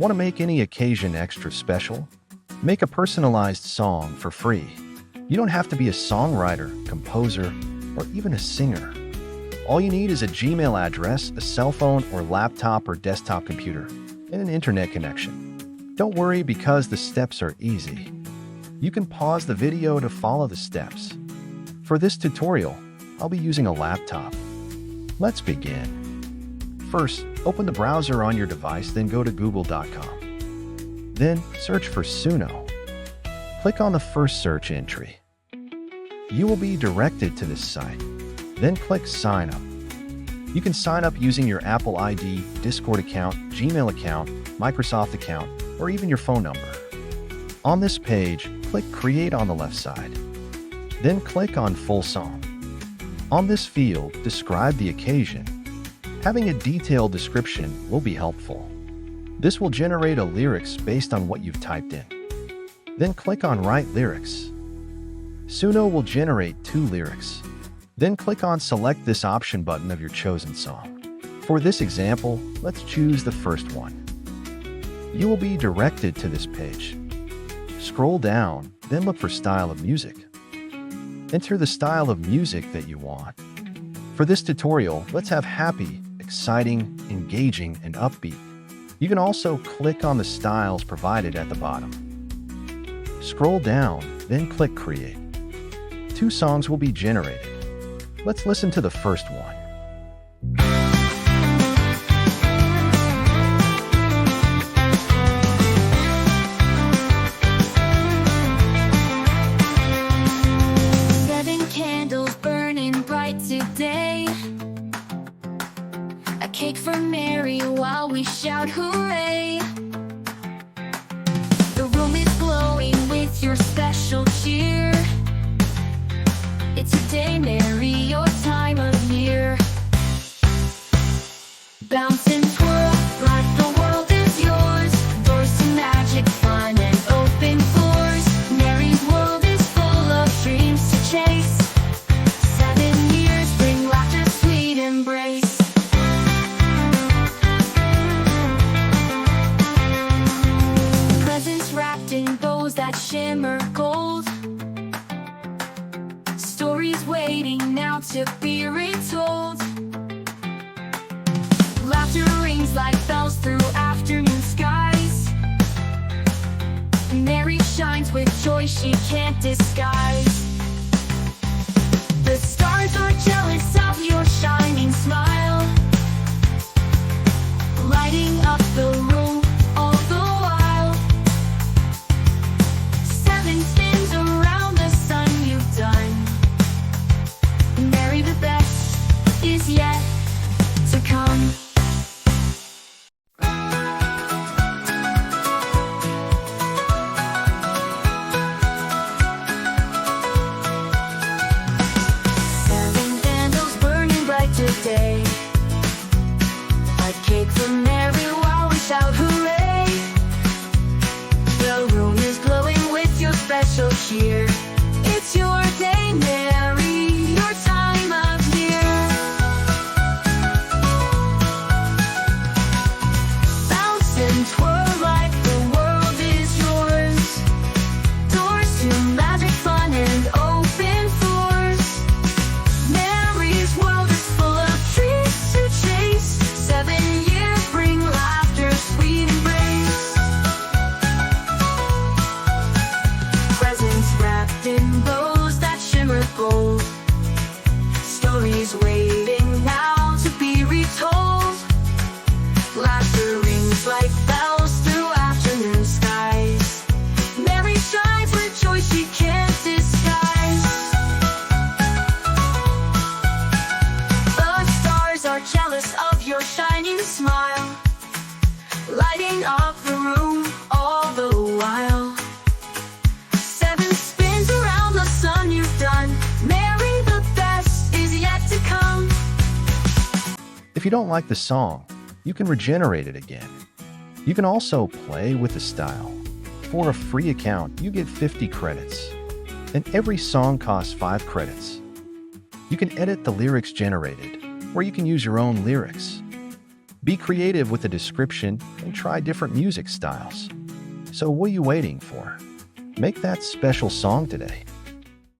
Want to make any occasion extra special? Make a personalized song for free. You don't have to be a songwriter, composer, or even a singer. All you need is a Gmail address, a cell phone or laptop or desktop computer, and an internet connection. Don't worry because the steps are easy. You can pause the video to follow the steps. For this tutorial, I'll be using a laptop. Let's begin. First, open the browser on your device, then go to google.com. Then, search for SUNO. Click on the first search entry. You will be directed to this site. Then click Sign Up. You can sign up using your Apple ID, Discord account, Gmail account, Microsoft account, or even your phone number. On this page, click Create on the left side. Then click on Full Song. On this field, describe the occasion. Having a detailed description will be helpful. This will generate a lyrics based on what you've typed in. Then click on Write Lyrics. SUNO will generate 2 lyrics. Then click on Select this option button of your chosen song. For this example, let's choose the first one. You will be directed to this page. Scroll down, then look for Style of Music. Enter the style of music that you want. For this tutorial, let's have happy, exciting, engaging, and upbeat. You can also click on the styles provided at the bottom. Scroll down, then click Create. 2 songs will be generated. Let's listen to the first one. Seven candles burning bright today. A cake for Mary while we shout hooray. The room is glowing with your special cheer. It's a day, Mary, your time of year. Bounce and twirl like the world is yours. Doors to magic, fun and open floors. Mary's world is full of dreams to chase. 7 years bring laughter, sweet embrace. Presents wrapped in bows that shimmer gold. Stories waiting now to be retold. Laughter rings like bells through afternoon skies. Mary shines with joy she can't disguise. The stars are jealous of your shining smile, lighting up the room all the while. 7 spins around the sun you've done. Mary, the best is yet to come. Seven candles burning bright today. A cake for Mary while we shout hooray. The room is glowing with your special cheer. It's your day, Mary, your time of year. Bounce and twirl like the world is yours. Doors to magic, fun and open floors. Mary's world is full of dreams to chase. 7 years bring laughter, sweet embrace. Presents wrapped in bows that shimmer gold. Stories waiting now to be retold. Laughter rings like bells through afternoon skies. Mary shines with joy she can't disguise. The stars are jealous of your shining smile, lighting up the room all the while. 7 spins around the sun you've done. Mary, the best is yet to come. If you don't like the song, you can regenerate it again. You can also play with the style. For a free account, you get 50 credits, and every song costs 5 credits. You can edit the lyrics generated, or you can use your own lyrics. Be creative with the description and try different music styles. So what are you waiting for? Make that special song today.